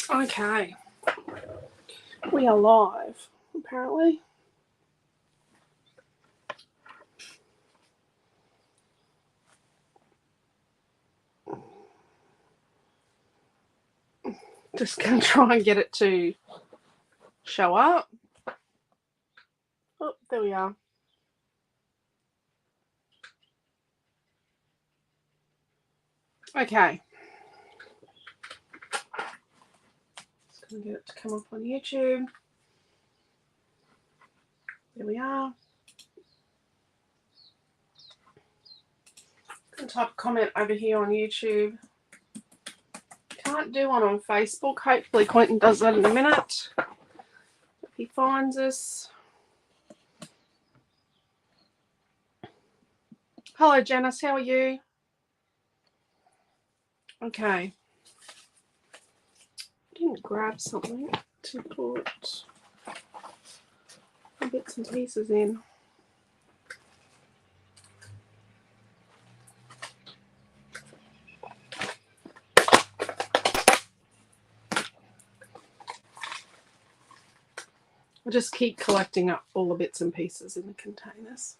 Okay. We are live, apparently. Just going to try and get it to show up. Oh, there we are. Okay. Just going to get it to come up on YouTube. There we are. Can type a comment over here on YouTube. Can't do one on Facebook. Hopefully Quentin does that in a minute. If he finds us. Hello Janice, how are you? Okay. I didn't grab something to put bits and pieces in. I'll just keep collecting up all the bits and pieces in the containers.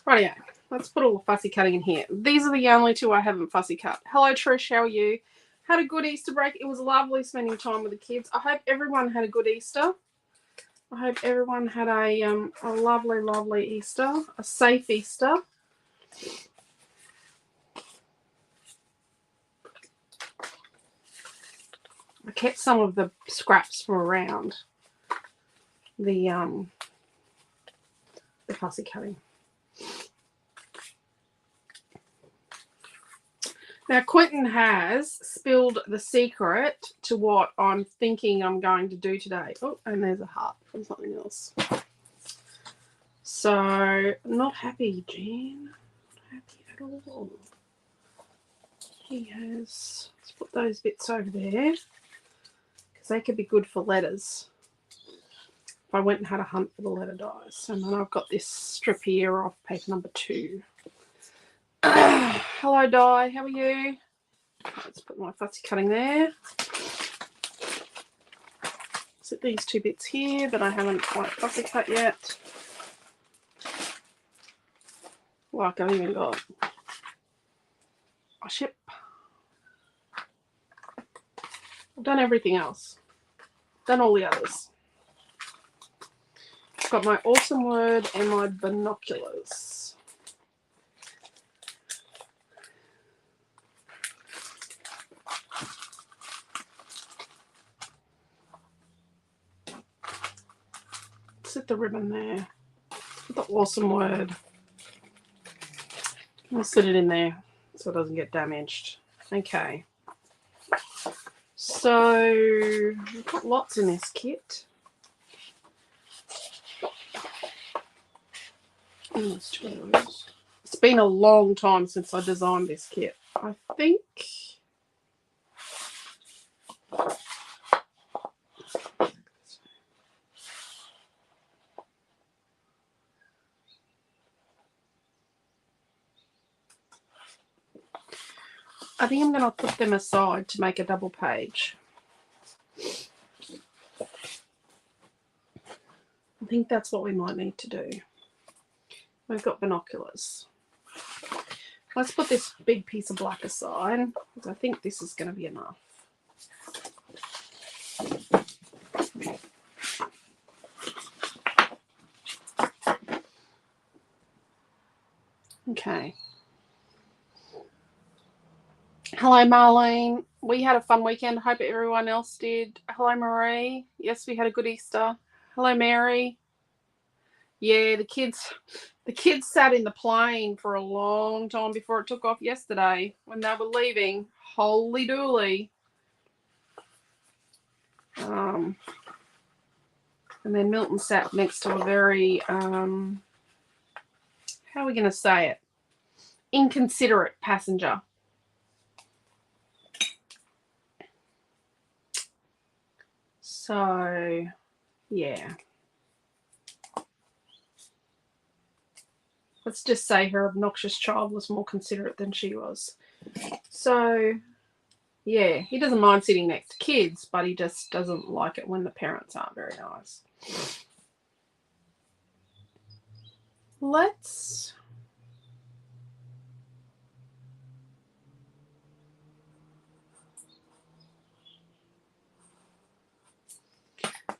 Rightio, let's put all the fussy cutting in here. These are the only two I haven't fussy cut. Hello Trish, how are you? Had a good Easter break. It was lovely spending time with the kids. I hope everyone had a good Easter. I hope everyone had a lovely, lovely Easter, a safe Easter. I kept some of the scraps from around the fussy cutting. Now, Quentin has spilled the secret to what I'm thinking I'm going to do today. Oh, and there's a heart from something else. So, not happy, Jean. Not happy at all. He has... Let's put those bits over there, because they could be good for letters. If I went and had a hunt for the letter dies. And then I've got this strip here off paper number 2. Hello, Di. How are you? Let's put my fussy cutting there. Set these 2 bits here that I haven't quite fussy cut yet. Like I've even got a ship. I've done everything else. Done all the others. I've got my awesome word and my binoculars. Set the ribbon there. Put the awesome word. I'll sit it in there so it doesn't get damaged. Okay. So we've got lots in this kit. There's 2 of those. It's been a long time since I designed this kit. I think I'm going to put them aside to make a double page. I think that's what we might need to do. We've got binoculars. Let's put this big piece of black aside, because I think this is going to be enough. Okay. Hello, Marlene. We had a fun weekend. I hope everyone else did. Hello, Marie. Yes, we had a good Easter. Hello, Mary. Yeah, the kids sat in the plane for a long time before it took off yesterday when they were leaving. Holy dooly. And then Milton sat next to a very, how are we going to say it? Inconsiderate passenger. So, yeah. Let's just say her obnoxious child was more considerate than she was. So, Yeah, he doesn't mind sitting next to kids, but he just doesn't like it when the parents aren't very nice.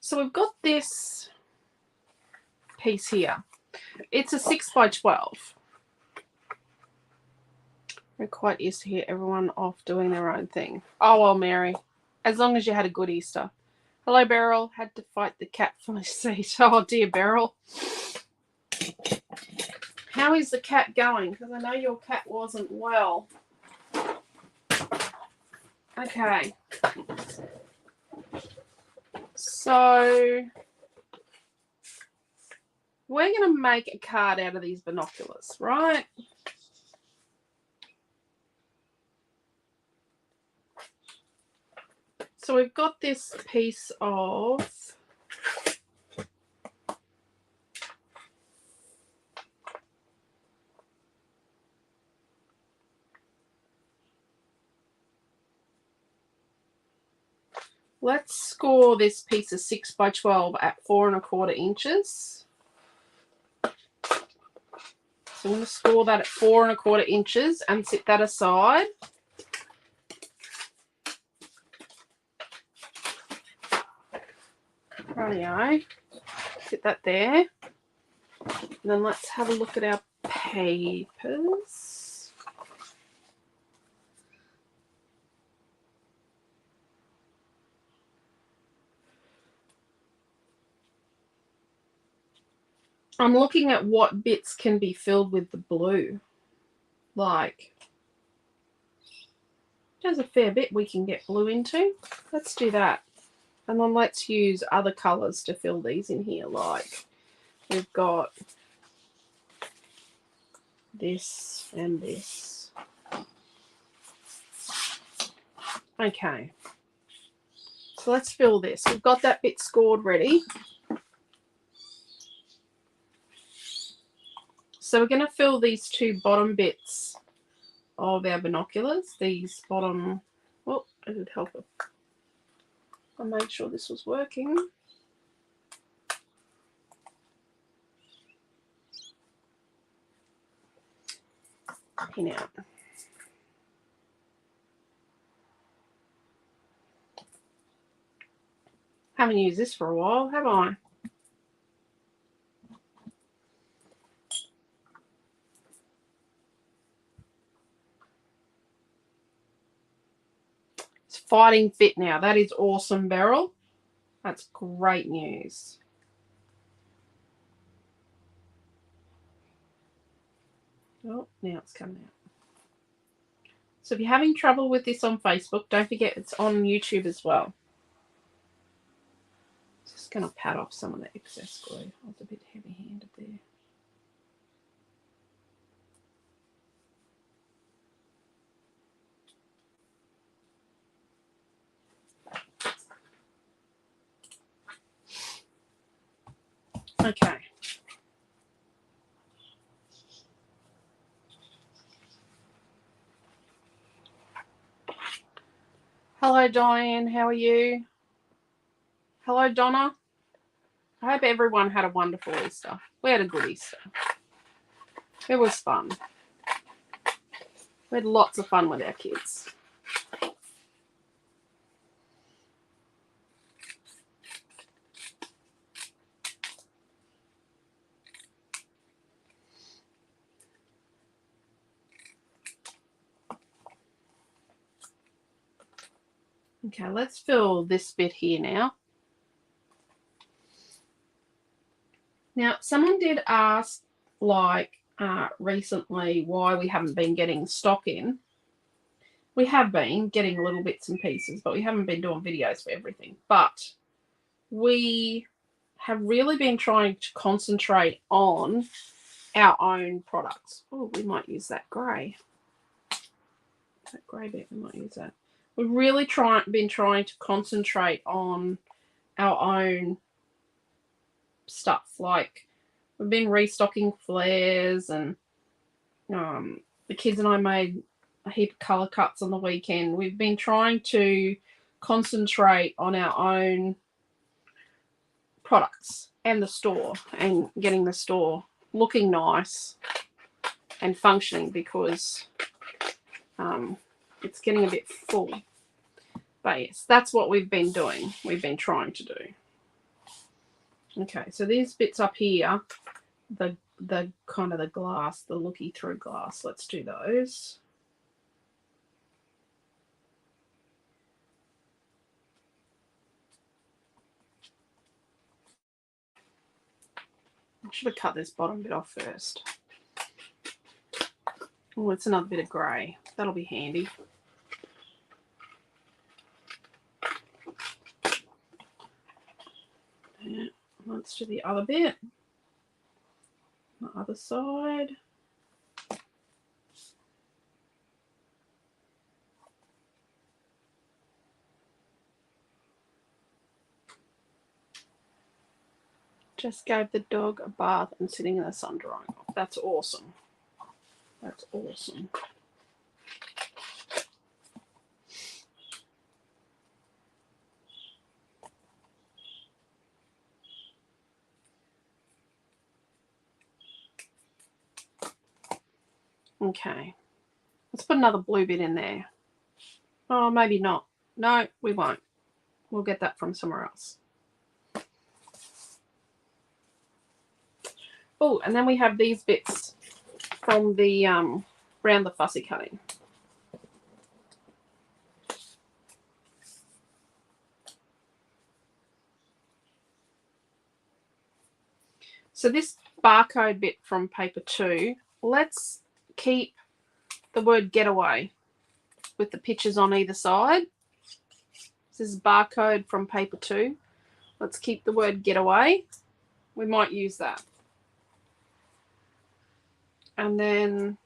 So we've got this piece here. It's a 6x12. We're quite used to hear everyone off doing their own thing. Oh, well, Mary, as long as you had a good Easter. Hello, Beryl. Had to fight the cat for my seat. Oh, dear, Beryl. How is the cat going? Because I know your cat wasn't well. Okay. So we're going to make a card out of these binoculars, right? So we've got this piece of let's score this piece of 6x12 at 4 1/4 inches. So I'm going to score that at 4 1/4 inches and set that aside. Rightio. Sit that there. And then let's have a look at our papers. I'm looking at what bits can be filled with the blue. Like, there's a fair bit we can get blue into. Let's do that. And then let's use other colours to fill these in here. Like, we've got this and this. Okay. So let's fill this. We've got that bit scored ready. So we're going to fill these two bottom bits of our binoculars. These bottom, oh, it would help it. I made sure this was working. Pin out. Haven't used this for a while, have I? It's fighting fit now. That is awesome, Beryl. That's great news. Oh, now it's coming out. So if you're having trouble with this on Facebook, don't forget it's on YouTube as well. Just going to pat off some of the excess glue. I was a bit heavy-handed there. Okay. Hello, Diane. How are you? Hello, Donna. I hope everyone had a wonderful Easter. We had a good Easter. It was fun. We had lots of fun with our kids. Okay, let's fill this bit here now. Now, someone did ask, like, recently why we haven't been getting stock in. We have been getting little bits and pieces, but we haven't been doing videos for everything. But we have really been trying to concentrate on our own products. Oh, we might use that grey. That grey bit, we might use that. We've really been trying to concentrate on our own stuff. Like, we've been restocking flares, and the kids and I made a heap of colour cuts on the weekend. We've been trying to concentrate on our own products and the store, and getting the store looking nice and functioning, because it's getting a bit full. But yes, that's what we've been doing. We've been trying to do. Okay, so these bits up here, the kind of the glass, the looky through glass, let's do those. I should have cut this bottom bit off first. Oh, it's another bit of grey. That'll be handy. Yeah, let's do the other bit. The other side. Just gave the dog a bath and sitting in the sun drying off. That's awesome. That's awesome. Okay. Let's put another blue bit in there. Oh, maybe not. No, we won't. We'll get that from somewhere else. Oh, and then we have these bits from the round the fussy cutting. So this barcode bit from paper 2, let's keep the word Getaway with the pictures on either side. This is barcode from paper 2. Let's keep the word Getaway. We might use that. And then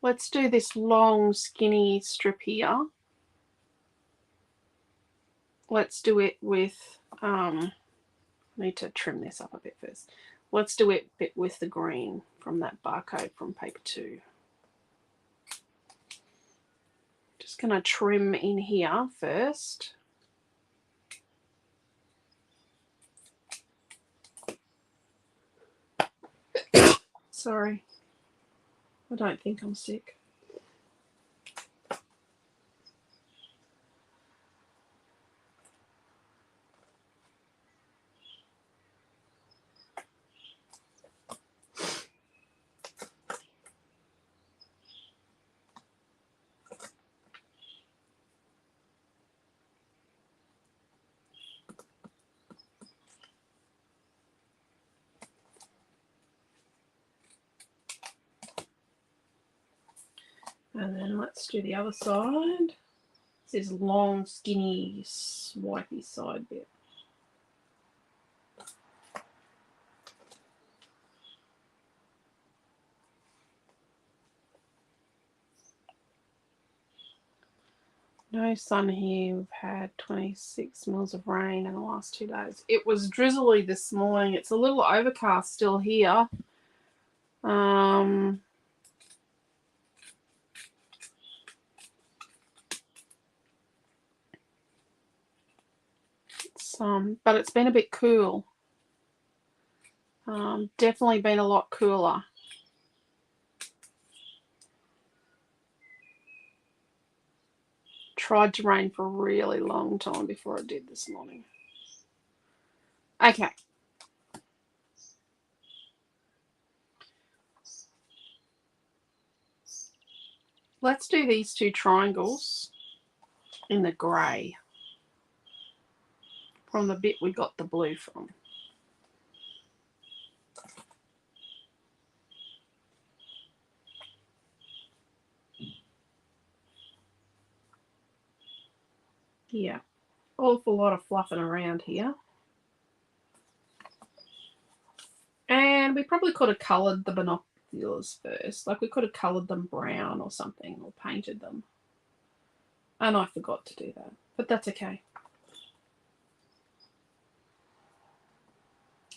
let's do this long skinny strip here. Let's do it with, need to trim this up a bit first. Let's do it with the green from that barcode from paper 2. Just going to trim in here first. Sorry, I don't think I'm sick. And then let's do the other side. This is long, skinny, swipey side bit. No sun here. We've had 26 mils of rain in the last 2 days. It was drizzly this morning. It's a little overcast still here. But it's been a bit cool. Definitely been a lot cooler. Tried to rain for a really long time before it did this morning. Okay. Let's do these 2 triangles in the grey from the bit we got the blue from. Yeah, awful lot of fluffing around here. And we probably could have coloured the binoculars first. Like we could have coloured them brown or something, or painted them. And I forgot to do that, but that's okay.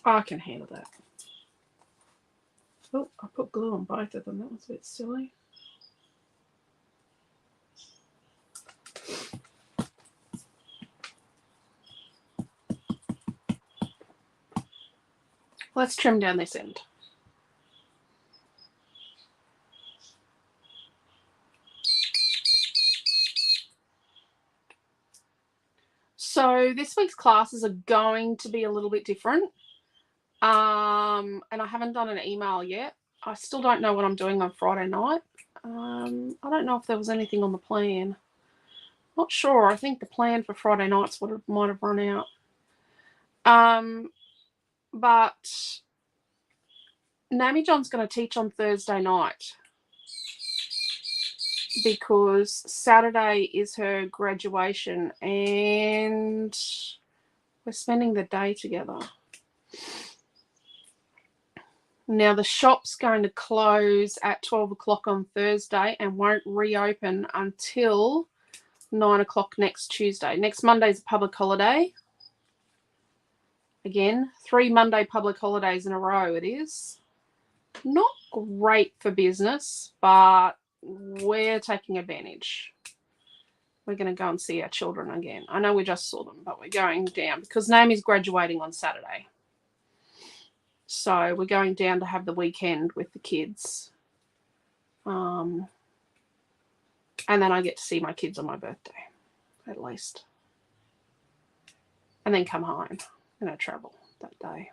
I can handle that. Oh, I put glue on both of them. That was a bit silly. Let's trim down this end. So this week's classes are going to be a little bit different. And I haven't done an email yet. I still don't know what I'm doing on Friday night. I don't know if there was anything on the plan. Not sure. I think the plan for Friday nights might have run out. But Nammy John's going to teach on Thursday night because Saturday is her graduation and we're spending the day together. Now, the shop's going to close at 12 o'clock on Thursday and won't reopen until 9 o'clock next Tuesday. Next Monday's a public holiday. Again, 3 Monday public holidays in a row it is. Not great for business, but we're taking advantage. We're going to go and see our children again. I know we just saw them, but we're going down because Naomi's graduating on Saturday. So we're going down to have the weekend with the kids. And then I get to see my kids on my birthday, at least. And then come home. I'm going to travel that day.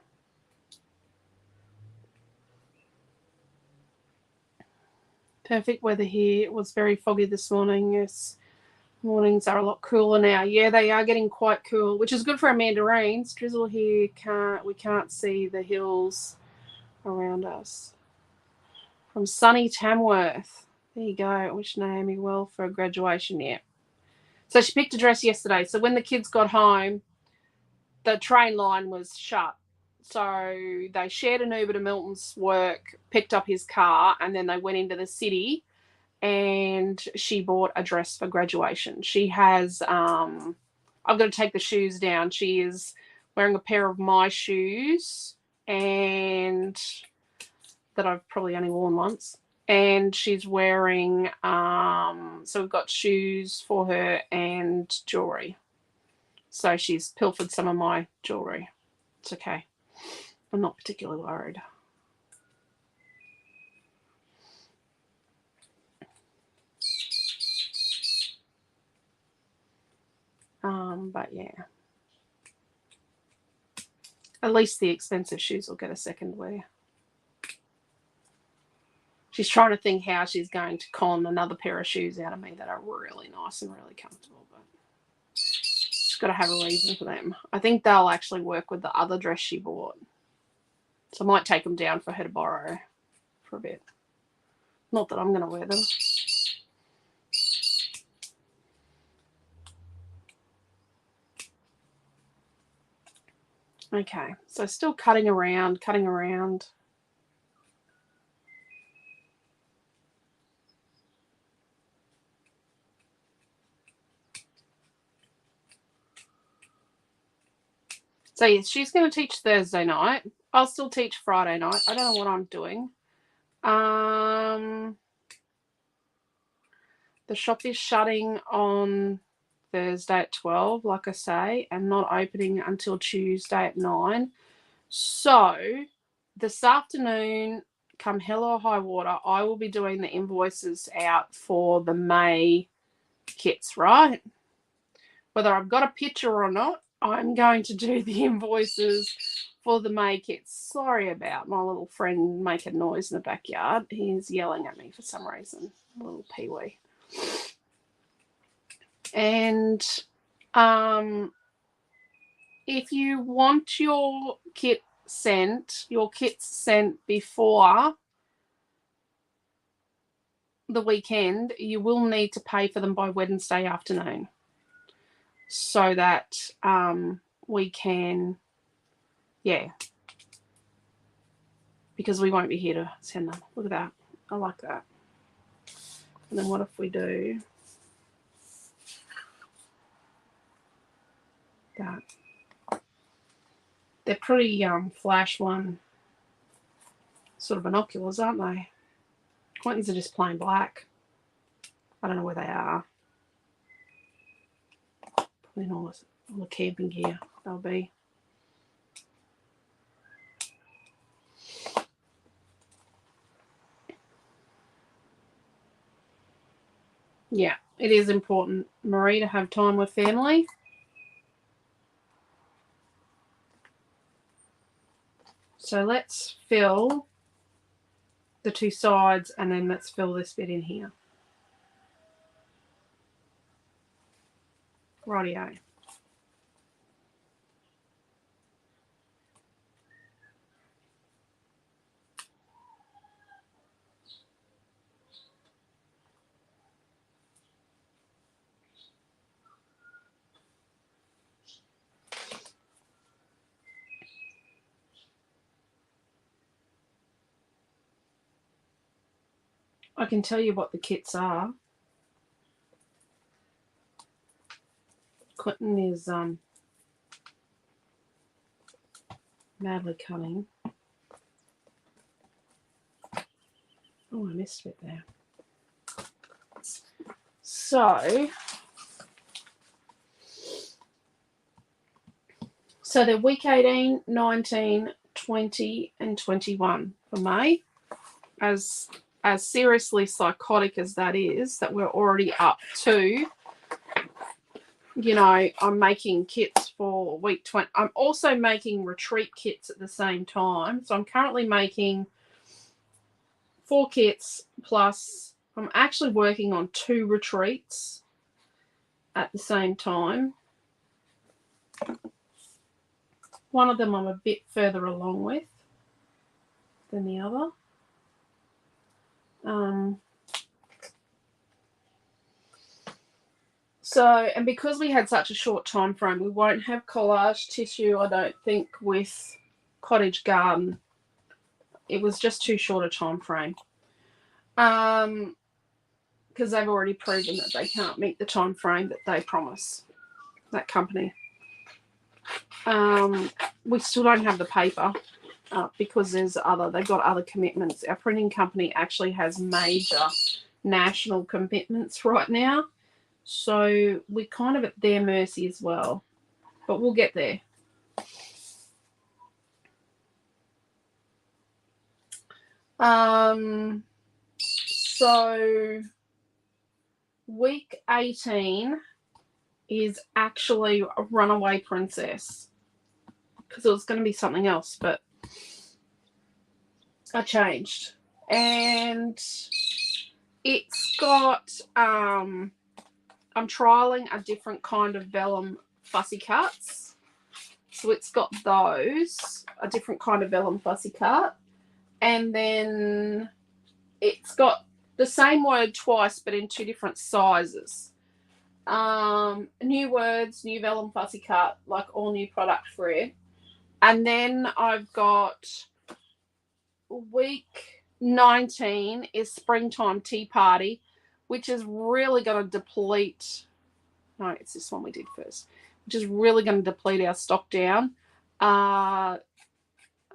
Perfect weather here. It was very foggy this morning. Yes, mornings are a lot cooler now. Yeah, they are getting quite cool, which is good for our mandarins. Drizzle here, we can't see the hills around us. From sunny Tamworth. There you go. I wish Naomi well for graduation. Yeah. So she picked a dress yesterday. So when the kids got home, the train line was shut. So they shared an Uber to Milton's work, picked up his car, and then they went into the city and she bought a dress for graduation. She has, I've got to take the shoes down. She is wearing a pair of my shoes and that I've probably only worn once. And she's wearing, so we've got shoes for her and jewelry. So she's pilfered some of my jewelry. It's okay. I'm not particularly worried. But yeah. At least the expensive shoes will get a second wear. She's trying to think how she's going to con another pair of shoes out of me that are really nice and really comfortable. But she's got to have a reason for them. I think they'll actually work with the other dress she bought. So I might take them down for her to borrow for a bit. Not that I'm going to wear them. Okay, so still cutting around. So yes, she's going to teach Thursday night. I'll still teach Friday night. I don't know what I'm doing. The shop is shutting on Thursday at 12, like I say, and not opening until Tuesday at 9. So this afternoon, come hell or high water, I will be doing the invoices out for the May kits, right? Whether I've got a picture or not, I'm going to do the invoices for the May kits. Sorry about my little friend making noise in the backyard. He's yelling at me for some reason, a little peewee. And if you want your kits sent before the weekend, you will need to pay for them by Wednesday afternoon so that we can, because we won't be here to send them. Look at that. I like that. And then what if we do that? They're pretty flash one. sort of binoculars, aren't they? Quentin's are just plain black. I don't know where they are. Probably in all the camping gear they'll be. Yeah, it is important, Marie, to have time with family. So let's fill the two sides and then let's fill this bit in here. Rightio. I can tell you what the kits are. Quentin is madly cunning. Oh, I missed a bit there. So they're week 18, 19, 20, and 21 for May. As seriously psychotic as that is, that we're already up to, you know, I'm making kits for week 20. I'm also making retreat kits at the same time. So I'm currently making 4 kits plus I'm actually working on 2 retreats at the same time. One of them I'm a bit further along with than the other. And because we had such a short time frame, we won't have collage tissue, I don't think, with Cottage Garden. It was just too short a time frame. Because they've already proven that they can't meet the time frame that they promise, that company. We still don't have the paper because they've got other commitments. Our printing company actually has major national commitments right now. So we're kind of at their mercy as well. But we'll get there. So week 18 is actually a Runaway Princess. Because it was going to be something else, but I changed. And it's got... I'm trialing a different kind of vellum fussy cuts. So it's got those, a different kind of vellum fussy cut. And then it's got the same word twice, but in 2 different sizes. New words, new vellum fussy cut, like all new product for it. And then I've got week 19 is Springtime Tea Party, which is really going to deplete. No, it's this one we did first, which is really going to deplete our stock down,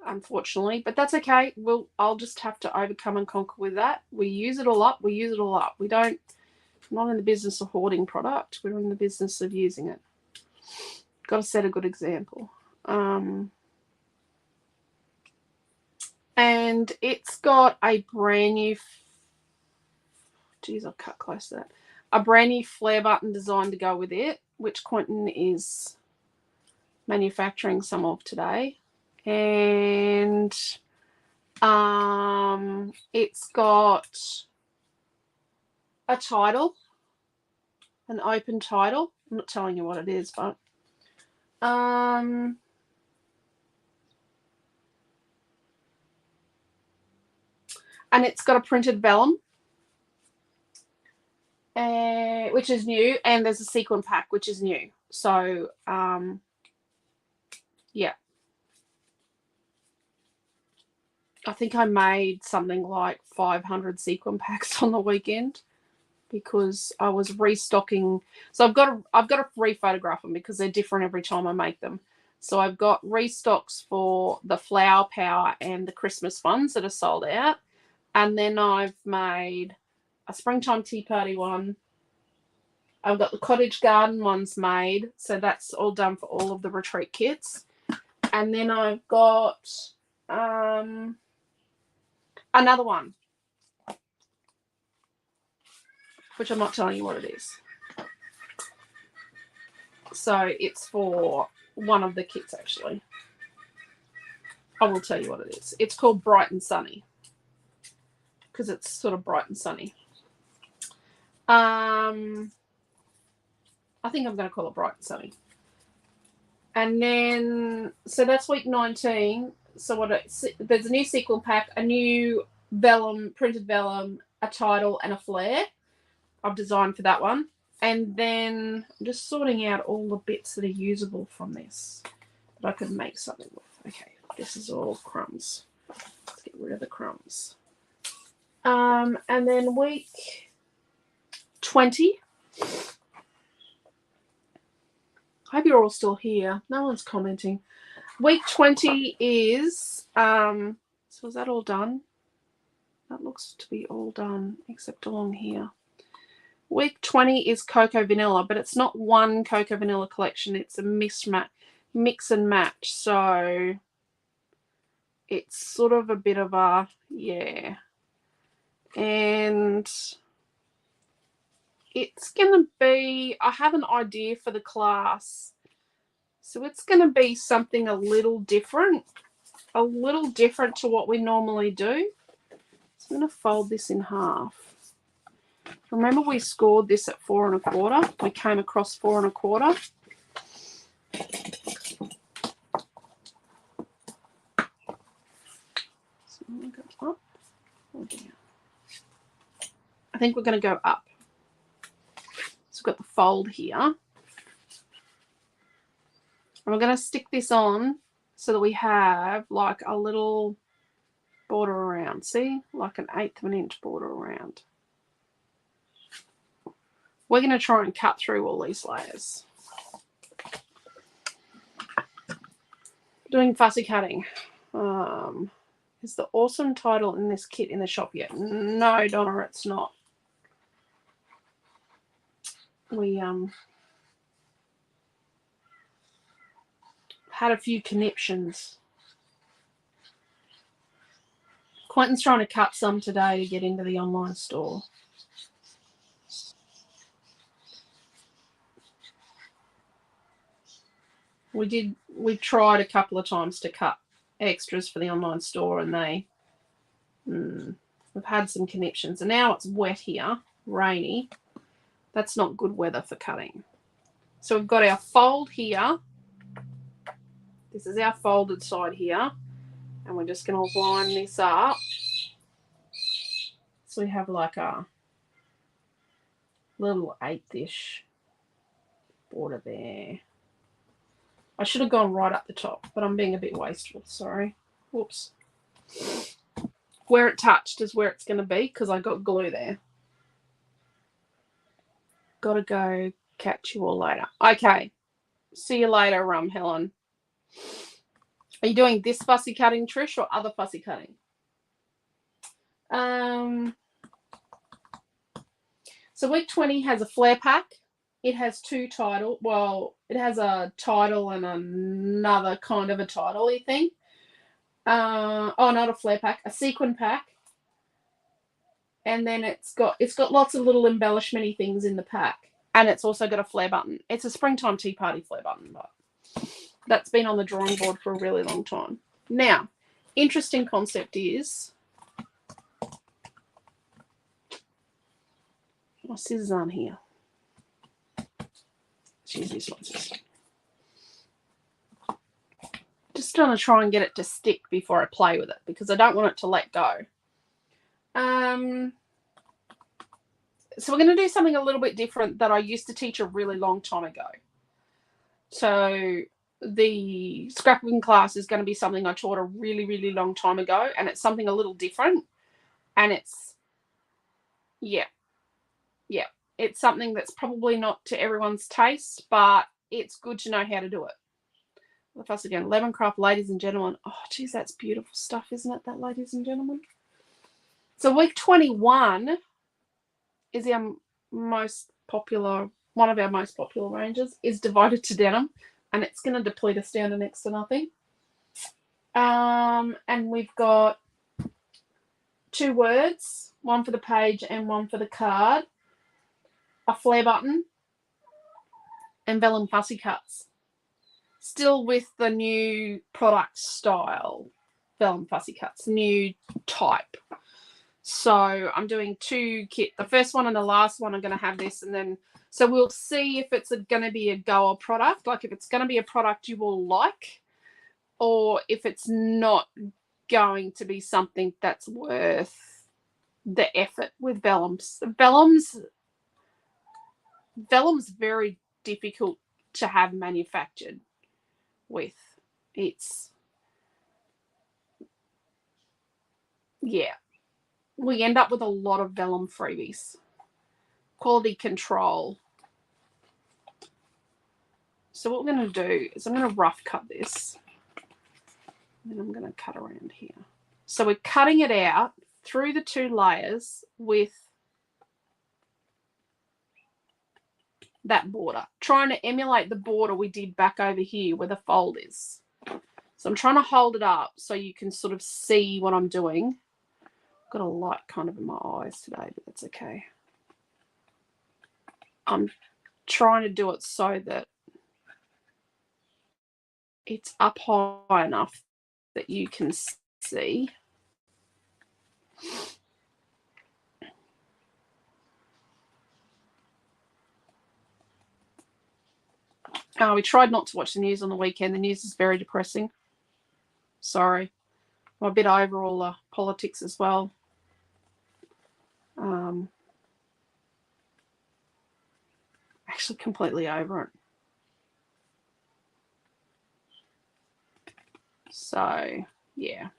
unfortunately. But that's okay. I'll just have to overcome and conquer with that. We use it all up. We use it all up. We're not in the business of hoarding product. We're in the business of using it. Got to set a good example. And it's got a brand new... Geez, I'll cut close to that. A brand new flare button design to go with it, which Quentin is manufacturing some of today. And it's got a title, an open title. I'm not telling you what it is, but and it's got a printed vellum, which is new, and there's a sequin pack, which is new. So, yeah. I think I made something like 500 sequin packs on the weekend because I was restocking. So I've got to rephotograph them because they're different every time I make them. So I've got restocks for the Flower Power and the Christmas ones that are sold out. And then I've made a Springtime Tea Party one. I've got the Cottage Garden ones made. So that's all done for all of the retreat kits. And then I've got another one, which I'm not telling you what it is. So it's for one of the kits, actually. I will tell you what it is. It's called Bright and Sunny because it's sort of bright and sunny. I think I'm going to call it Bright and Sunny. And then, so that's week 19. So there's a new sequel pack, a new vellum, printed vellum, a title, and a flare I've designed for that one. And then I'm just sorting out all the bits that are usable from this that I could make something with. Okay, this is all crumbs. Let's get rid of the crumbs. And then week 20. I hope you're all still here. No one's commenting. Week 20 is, so is that all done? That looks to be all done except along here. Week 20 is Cocoa Vanilla, but it's not one Cocoa Vanilla collection. It's a mix and match. So it's sort of a bit of a, yeah. And it's going to be, I have an idea for the class. So it's going to be something a little different to what we normally do. So I'm going to fold this in half. Remember we scored this at 4 1/4. We came across 4 1/4. So I'm going to go up or down. I think we're going to go up. So we've got the fold here. And we're going to stick this on so that we have like a little border around. See? Like an 1/8 of an inch border around. We're going to try and cut through all these layers. Doing fussy cutting. Is the awesome title in this kit in the shop yet? No, Donna, it's not. We had a few conniptions. Quentin's trying to cut some today to get into the online store. We tried a couple of times to cut extras for the online store, and we've had some conniptions. And now it's wet here, rainy. That's not good weather for cutting. So we've got our fold here. This is our folded side here. And we're just going to line this up. So we have like a little 1/8-ish border there. I should have gone right up the top, but I'm being a bit wasteful. Sorry. Whoops. Where it touched is where it's going to be because I got glue there. Got to go. Catch you all later. Okay. See you later, Helen. Are you doing this fussy cutting, Trish, or other fussy cutting? So week 20 has a flare pack. It has 2 titles. Well, it has a title and another kind of a title-y thing. Oh, not a flare pack, a sequin pack. And then it's got lots of little embellishment-y things in the pack. And it's also got a flare button. It's a Springtime Tea Party flare button, but that's been on the drawing board for a really long time. Now, interesting concept is, my scissors aren't here. Use these ones. Just going to try and get it to stick before I play with it because I don't want it to let go. So we're going to do something a little bit different that I used to teach a really long time ago. So the scrapbooking class is going to be something I taught a really, really long time ago, and it's something a little different. And it's, it's something that's probably not to everyone's taste, but it's good to know how to do it. The fussy again. Lemoncraft, ladies and gentlemen. Oh, geez, that's beautiful stuff, isn't it, that, ladies and gentlemen? So week 21 is our most popular, one of our most popular ranges, is devoted to denim, and it's going to deplete us down to next to nothing. And we've got 2 words, one for the page and one for the card, a flare button, and vellum fussy cuts. Still with the new product style, vellum fussy cuts, new type. So I'm doing 2 kit. The first one and the last one are going to have this, and then so we'll see if it's going to be a goer product, like if it's going to be a product you will like, or if it's not going to be something that's worth the effort with vellums. Vellum's very difficult to have manufactured with. It's, yeah, we end up with a lot of vellum freebies. Quality control. So what we're going to do is I'm going to rough cut this, and then I'm going to cut around here. So we're cutting it out through the 2 layers with that border, trying to emulate the border we did back over here where the fold is. So I'm trying to hold it up so you can sort of see what I'm doing. I've got a light kind of in my eyes today, but that's okay. I'm trying to do it so that it's up high enough that you can see. We tried not to watch the news on the weekend. The news is very depressing. Sorry. I'm a bit over all the politics as well. Actually completely over it. So, yeah.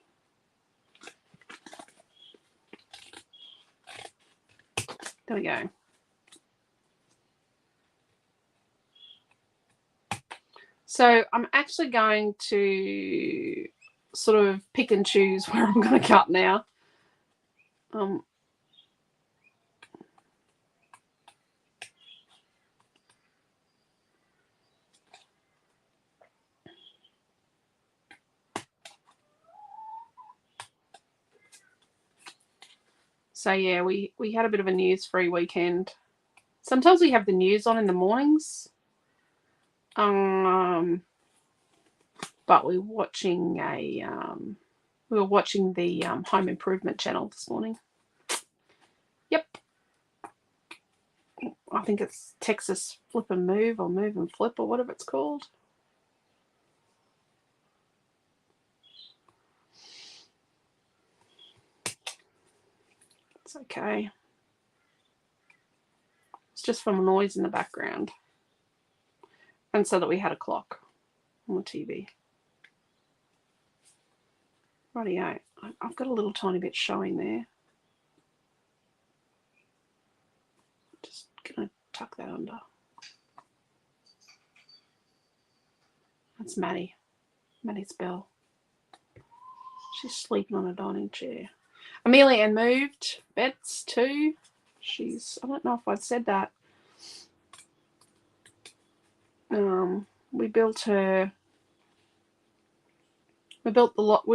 There we go. So I'm actually going to sort of pick and choose where I'm going to cut now. So yeah, we had a bit of a news-free weekend. Sometimes we have the news on in the mornings. But we're watching the Home Improvement channel this morning. Yep. I think it's Texas Flip and Move, or Move and Flip, or whatever it's called. It's okay. It's just from noise in the background. And so that we had a clock on the TV. Rightio. I've got a little tiny bit showing there. Just gonna tuck that under. That's Maddie. Maddie's Belle. She's sleeping on a dining chair. Amelia Ann moved beds too. I don't know if I'd said that. We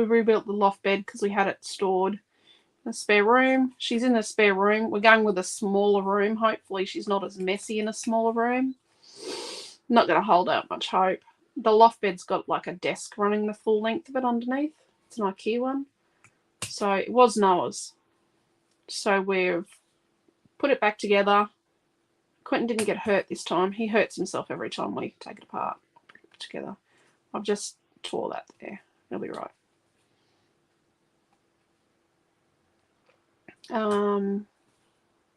rebuilt the loft bed because we had it stored in a spare room. She's in the spare room. We're going with a smaller room. Hopefully she's not as messy in a smaller room. Not going to hold out much hope. The loft bed's got like a desk running the full length of it underneath. It's an IKEA one. So it was Noah's. So we've put it back together. Quentin didn't get hurt this time. He hurts himself every time we take it apart, put it together. I've just tore that there. It'll be right.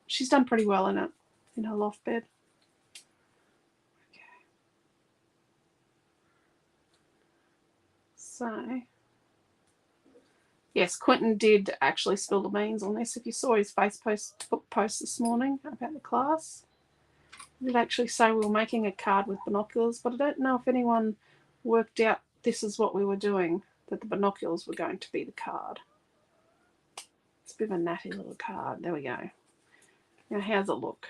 She's done pretty well in it, in her loft bed. Okay. So, yes, Quentin did actually spill the beans on this. If you saw his Facebook post this morning about the class, he did actually say we were making a card with binoculars, but I don't know if anyone worked out this is what we were doing, that the binoculars were going to be the card. It's a bit of a natty little card. There we go. Now, how's it look?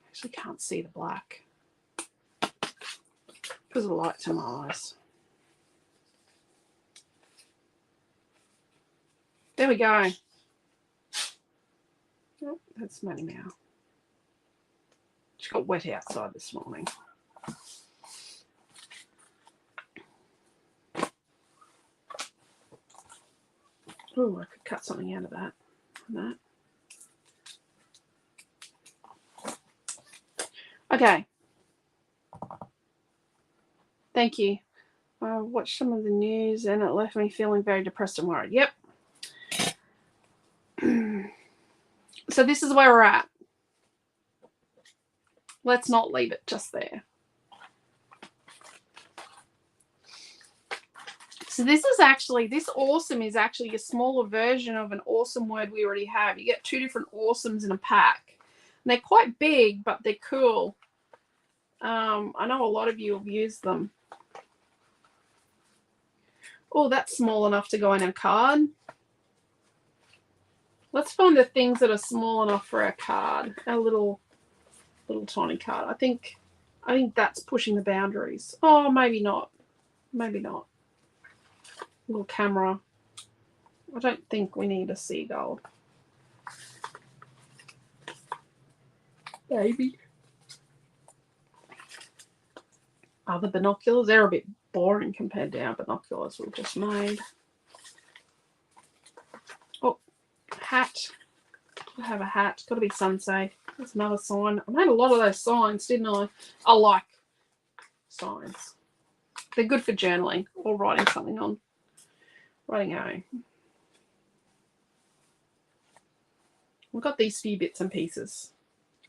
Actually can't see the black because of the light to my eyes. There we go. Oh, that's Matty Meow. She got wet outside this morning. Oh, I could cut something out of that. Okay. Thank you. I watched some of the news and it left me feeling very depressed and worried. Yep. So this is where we're at. Let's not leave it just there. So this awesome is actually a smaller version of an awesome word we already have. You get 2 different awesomes in a pack. And they're quite big, but they're cool. I know a lot of you have used them. Oh, that's small enough to go in a card. Let's find the things that are small enough for our card. Our little tiny card. I think that's pushing the boundaries. Oh, maybe not. Maybe not. Little camera. I don't think we need a seagull. Maybe. Other binoculars, they're a bit boring compared to our binoculars we've just made. Oh, hat. I have a hat. Got to be sun safe. That's another sign. I made a lot of those signs, didn't I? I like signs. They're good for journaling or writing something on. Righty-go. We've got these few bits and pieces.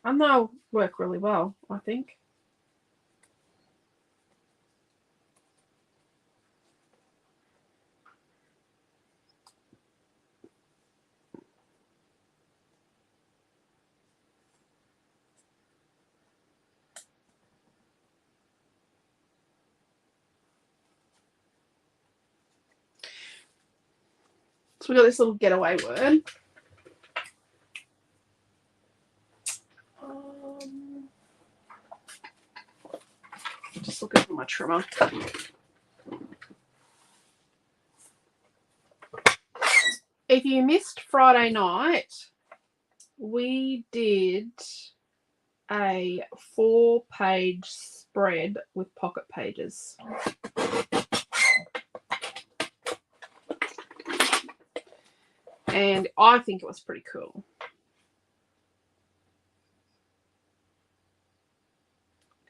And they'll work really well, I think. So we've got this little getaway word. Just looking for my trimmer. If you missed Friday night, we did a 4-page spread with pocket pages. And I think it was pretty cool.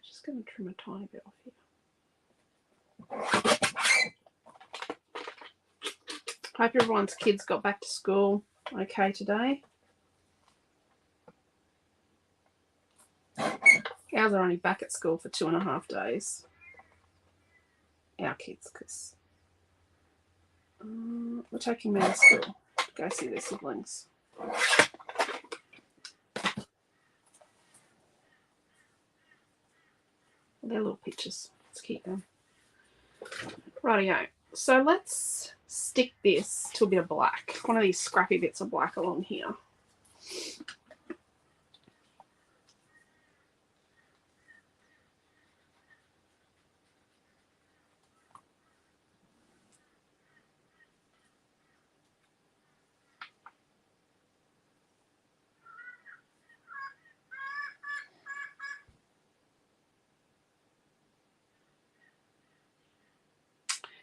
Just going to trim a tiny bit off here. Hope everyone's kids got back to school okay today. Ours are only back at school for 2.5 days. Our kids, because we're taking them to school to go see their siblings. They're little pictures. Let's keep them. Rightio. So let's stick this to a bit of black. One of these scrappy bits of black along here.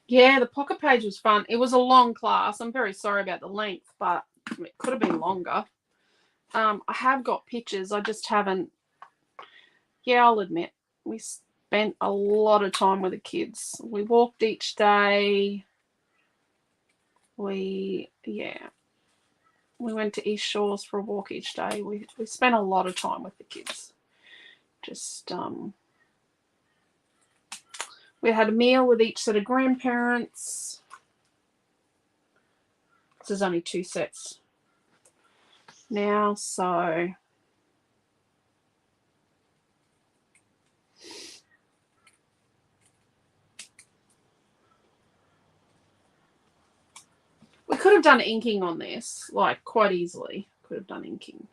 Yeah, the pocket page was fun. It was a long class. I'm very sorry about the length, but it could have been longer. I have got pictures. I just haven't. Yeah, I'll admit, we spent a lot of time with the kids. We walked each day. We went to East Shores for a walk each day. We spent a lot of time with the kids. Just we had a meal with each set of grandparents. There's only 2 sets now, so could have done inking on this, like quite easily. Could have done inking.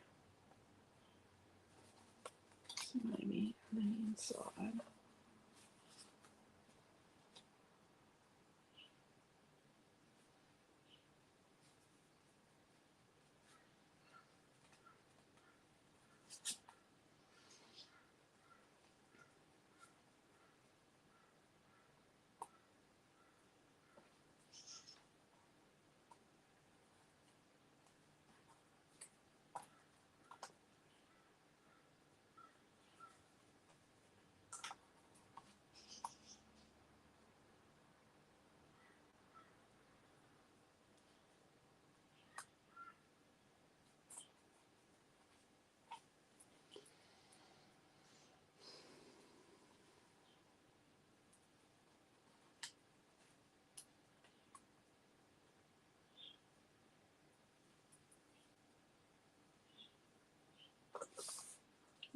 So maybe on the inside.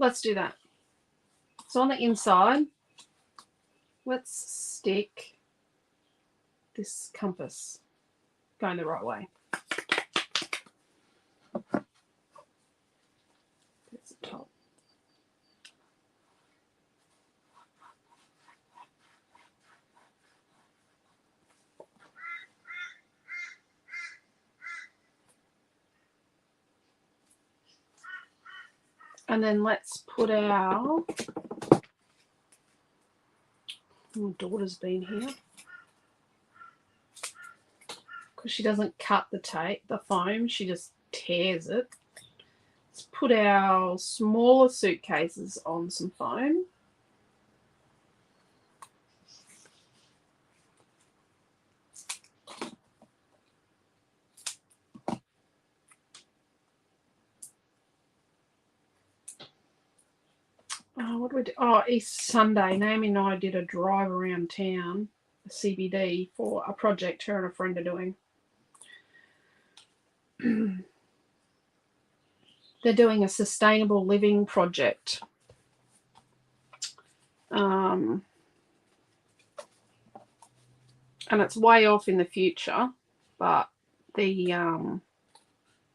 Let's do that. So on the inside, let's stick this compass going the right way. That's the top. And then let's put our, my daughter's been here because she doesn't cut the tape, the foam, she just tears it. Let's put our smaller suitcases on some foam. What do we do? Oh, Easter Sunday, Naomi and I did a drive around town, a CBD, for a project her and a friend are doing. They're doing a sustainable living project. And it's way off in the future, but the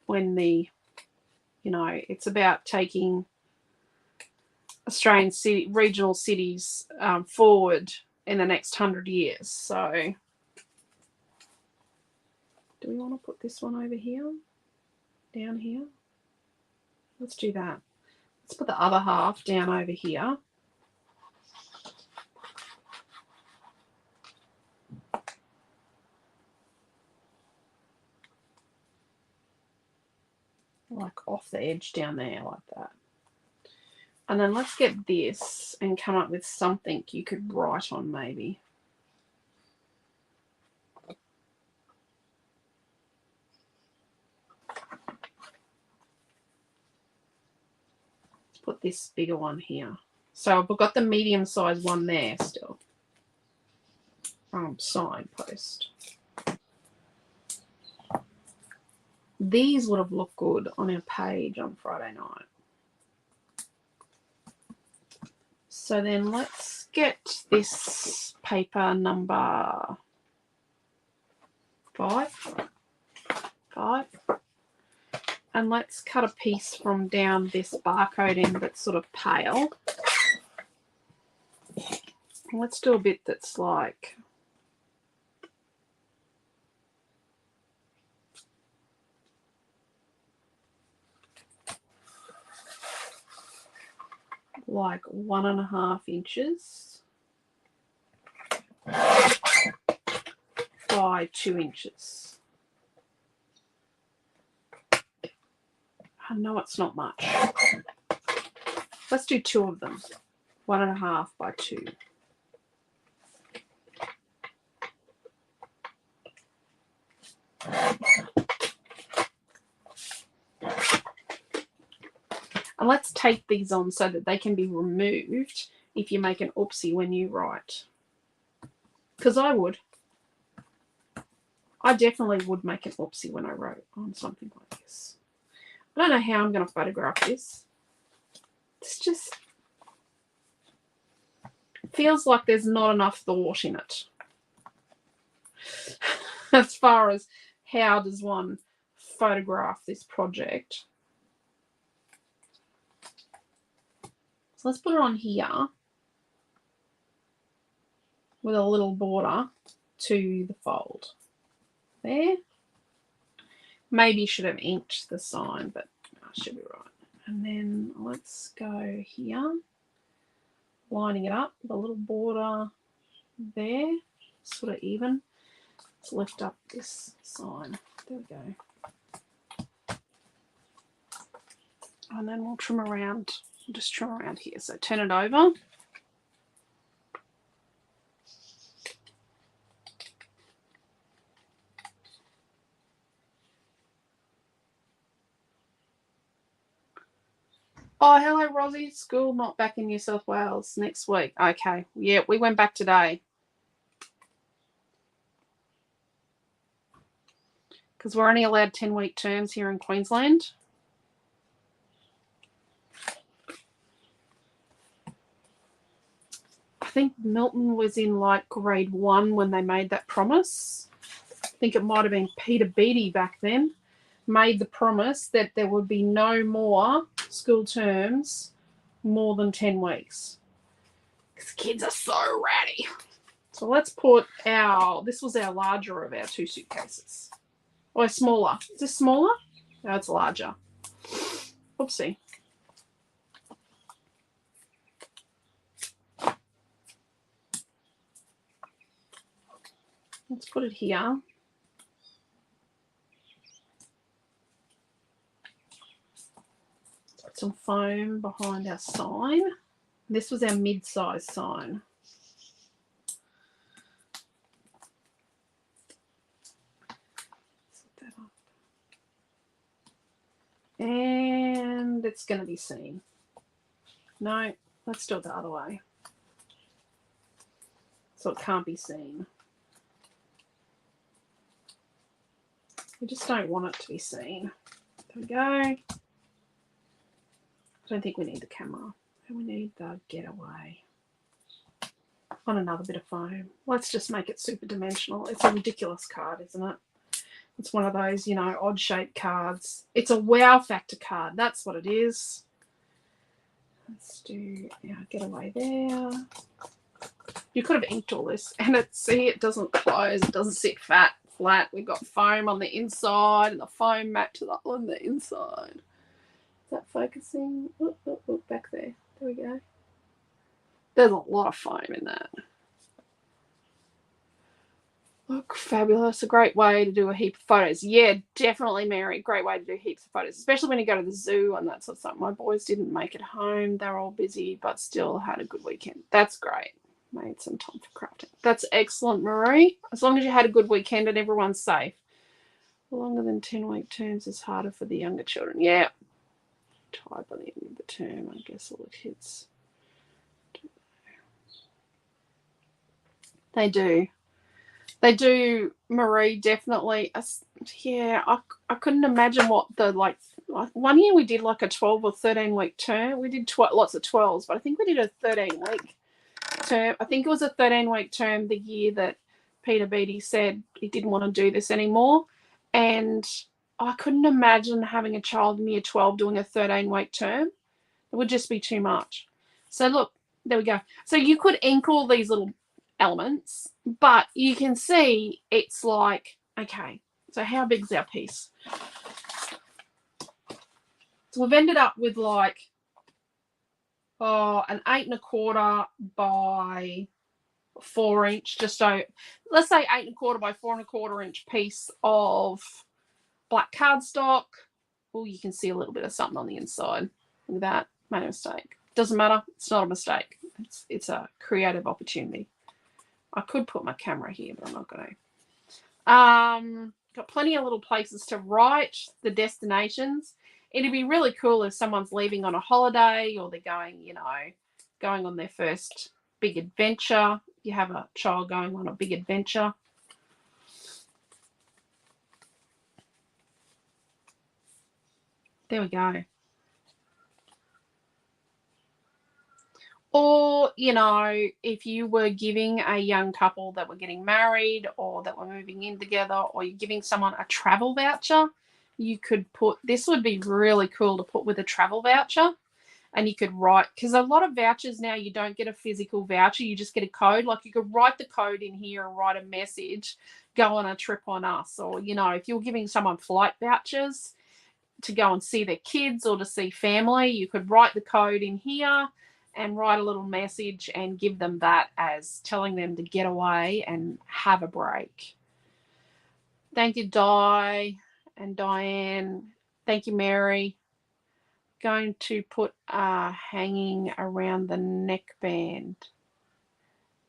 when the, you know, it's about taking Australian regional cities forward in the next 100 years. So do we want to put this one over here, down here? Let's do that. Let's put the other half down over here. Like off the edge down there, like that. And then let's get this and come up with something you could write on, maybe. Let's put this bigger one here. So I've got the medium-sized one there still. Signpost. These would have looked good on our page on Friday night. So then let's get this paper number 5. And let's cut a piece from down this barcode end that's sort of pale. And let's do a bit that's like like 1.5 inches by 2 inches. I know it's not much. Let's do 2 of them. 1.5 by 2. And let's tape these on so that they can be removed if you make an oopsie when you write. Because I would. I definitely would make an oopsie when I wrote on something like this. I don't know how I'm going to photograph this. It's just feels like there's not enough thought in it. As far as how does one photograph this project. So let's put it on here with a little border to the fold. There. Maybe should have inked the sign, but I should be right. And then let's go here, lining it up with a little border there, sort of even. Let's lift up this sign. There we go. And then we'll trim around. We'll just trim around here. So turn it over. Oh, hello, Rosie. School not back in New South Wales next week. Okay. Yeah, we went back today. Because we're only allowed 10-week terms here in Queensland. I think Milton was in like grade 1 when they made that promise. I think it might have been Peter Beattie back then made the promise that there would be no more school terms more than 10 weeks. Because kids are so ratty. So let's put this was our larger of our 2 suitcases. Oh, smaller. Is this smaller? No, it's larger. Oopsie. Let's put it here. Put some foam behind our sign. This was our mid-size sign. And it's going to be seen. No, let's do it the other way. So it can't be seen. We just don't want it to be seen. There we go. I don't think we need the camera. And we need the Getaway. On another bit of foam. Let's just make it super dimensional. It's a ridiculous card, isn't it? It's one of those, you know, odd-shaped cards. It's a wow factor card. That's what it is. Let's do our Getaway there. You could have inked all this. And it doesn't close. It doesn't sit flat. We've got foam on the inside and the foam mat on the inside. Is that focusing? Look, back there. There we go. There's a lot of foam in that. Look, fabulous. A great way to do a heap of photos. Yeah, definitely, Mary. Great way to do heaps of photos, especially when you go to the zoo and that sort of stuff. My boys didn't make it home. They're all busy, but still had a good weekend. That's great. Made some time for crafting. That's excellent, Marie. As long as you had a good weekend and everyone's safe. Longer than 10-week terms is harder for the younger children. Yeah. Tired by the end of the term, I guess all the kids. They do. They do, Marie, definitely. Yeah, I couldn't imagine what the, like 1 year we did like a 12 or 13-week term. We did lots of 12s, but I think we did a 13-week term. I think it was a 13-week term the year that Peter Beattie said he didn't want to do this anymore. And I couldn't imagine having a child in year 12 doing a 13-week term. It would just be too much. So look, there we go. So you could ink all these little elements, but you can see it's like, okay, so how big's our piece? So we've ended up with like an 8 1/4 by 4 inch, just so let's say 8 1/4 by 4 1/4 inch piece of black cardstock. Oh, you can see a little bit of something on the inside. Look at that. Made a mistake. Doesn't matter. It's not a mistake. It's a creative opportunity. I could put my camera here, but I'm not going to. Got plenty of little places to write the destinations. It'd be really cool if someone's leaving on a holiday or they're going, you know, going on their first big adventure. You have a child going on a big adventure. There we go. Or, you know, if you were giving a young couple that were getting married or that were moving in together, or you're giving someone a travel voucher, you could put, this would be really cool to put with a travel voucher. And you could write, because a lot of vouchers now, you don't get a physical voucher, you just get a code. Like you could write the code in here and write a message, go on a trip on us. Or, you know, if you're giving someone flight vouchers to go and see their kids or to see family, you could write the code in here and write a little message and give them that as telling them to get away and have a break. Thank you, Di and Diane. Thank you, Mary. Going to put hanging around the neckband.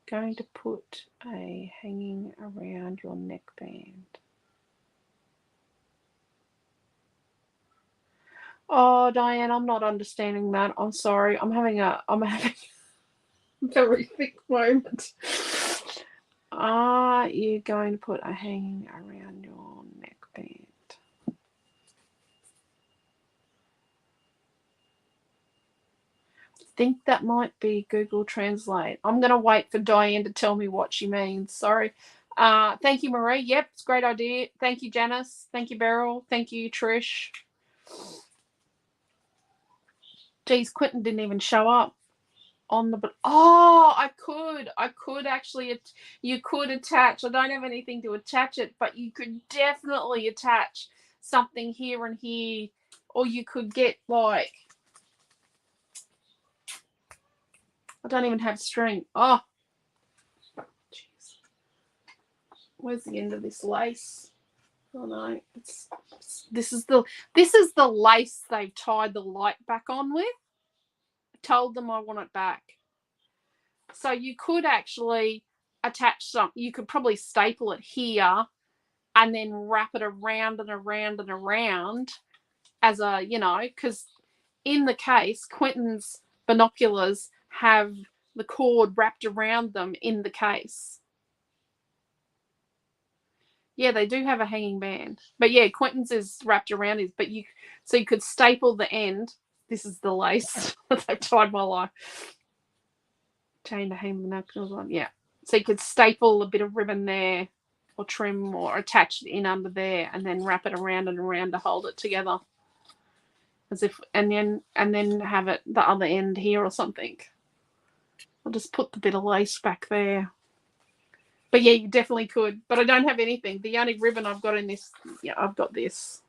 Going to put a hanging around your neckband. Oh, Diane, I'm not understanding that. I'm sorry. I'm having a very thick moment. Are you going to put a hanging around your neckband? I think that might be Google Translate. I'm going to wait for Diane to tell me what she means. Sorry. Thank you, Marie. Yep, it's a great idea. Thank you, Janice. Thank you, Beryl. Thank you, Trish. Geez, Quentin didn't even show up on the. Oh, I could actually. You could attach. I don't have anything to attach it, but you could definitely attach something here and here, or you could get like. I don't even have string. Oh, jeez. Where's the end of this lace? Oh no, this is the lace they've tied the light back on with. I told them I want it back. So you could actually attach some. You could probably staple it here and then wrap it around and around and around as a, you know, because in the case, Quentin's binoculars have the cord wrapped around them in the case. Yeah, they do have a hanging band. But yeah, Quentin's is wrapped around his, but you could staple the end. This is the lace that they've tied my life. Chain to hang binoculars on. Yeah. So you could staple a bit of ribbon there or trim or attach it in under there and then wrap it around and around to hold it together. As if and then have it the other end here or something. I'll just put the bit of lace back there. But yeah, you definitely could. But I don't have anything. The only ribbon I've got in this, yeah, I've got this.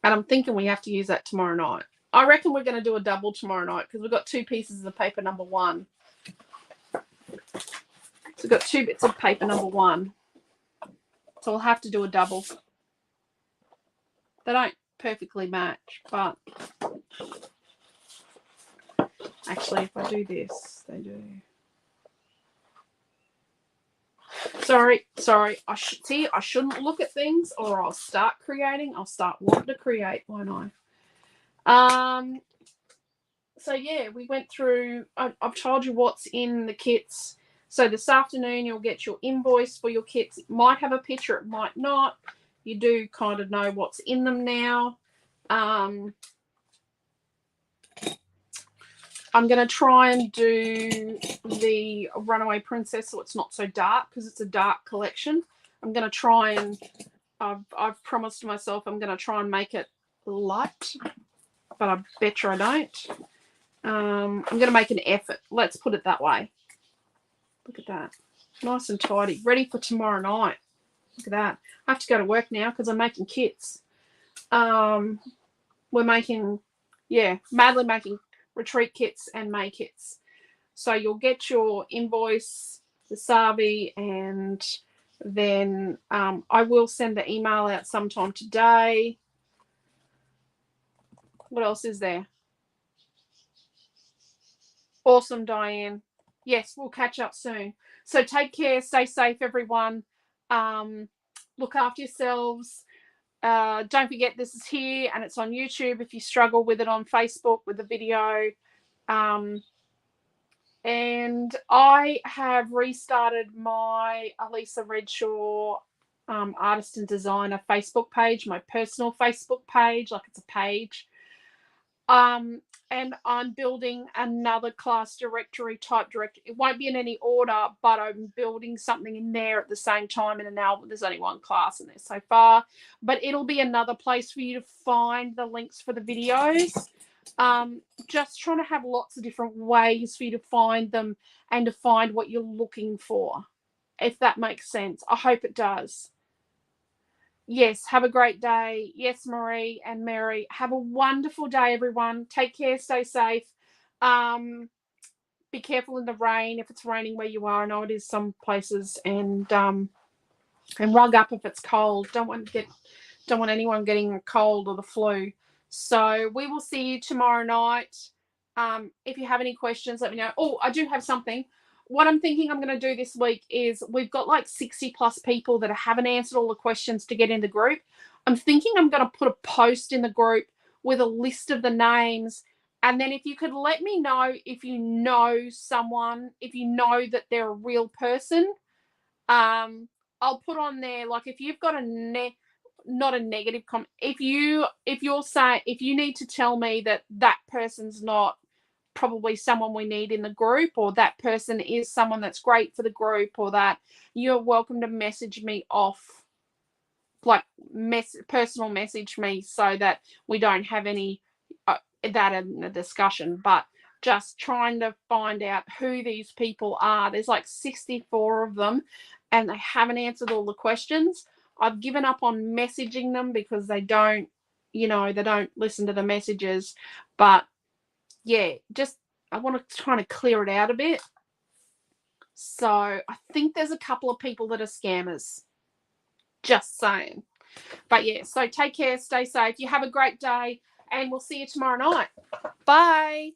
And I'm thinking we have to use that tomorrow night. I reckon we're going to do a double tomorrow night because we've got 2 pieces of paper number 1. So we've got 2 bits of paper number 1. So we'll have to do a double. They don't perfectly match, but actually if I do this, they do. Sorry. I shouldn't look at things or I'll start creating. I'll start wanting to create, won't I? So yeah, we went through, I've told you what's in the kits. So this afternoon you'll get your invoice for your kits. It might have a picture, it might not. You do kind of know what's in them now. I'm going to try and do the Runaway Princess so it's not so dark because it's a dark collection. I'm going to try and, I've promised myself I'm going to try and make it light, but I bet you I don't. I'm going to make an effort. Let's put it that way. Look at that. Nice and tidy. Ready for tomorrow night. Look at that. I have to go to work now because I'm making kits. We're making, madly making retreat kits and May kits. So you'll get your invoice, the Savi, and then I will send the email out sometime today. What else is there? Awesome, Diane. Yes, we'll catch up soon. So take care. Stay safe, everyone. Look after yourselves. Don't forget this is here and it's on YouTube if you struggle with it on Facebook with the video. And I have restarted my Alicia Redshaw artist and designer Facebook page, my personal Facebook page, like it's a page. And I'm building another class directory type directory. It won't be in any order, but I'm building something in there at the same time in an album. There's only one class in there so far, but it'll be another place for you to find the links for the videos. Just trying to have lots of different ways for you to find them and to find what you're looking for, if that makes sense. I hope it does. Yes, have a great day. Yes, Marie and Mary. Have a wonderful day, everyone. Take care, stay safe. Be careful in the rain if it's raining where you are. I know it is some places, and rug up if it's cold. Don't want anyone getting a cold or the flu. So we will see you tomorrow night. If you have any questions, let me know. Oh, I do have something. What I'm thinking I'm going to do this week is we've got like 60 plus people that haven't answered all the questions to get in the group. I'm thinking I'm going to put a post in the group with a list of the names. And then if you could let me know if you know someone, if you know that they're a real person, I'll put on there, like, if you've got not a negative comment, if you need to tell me that person's not probably someone we need in the group, or that person is someone that's great for the group, or that, you're welcome to message me off, like personal message me, so that we don't have any that in the discussion. But just trying to find out who these people are. There's like 64 of them, and they haven't answered all the questions. I've given up on messaging them because they don't listen to the messages. But yeah, just I want to try to clear it out a bit. So I think there's a couple of people that are scammers. Just saying. But yeah, so take care, stay safe. You have a great day, and we'll see you tomorrow night. Bye.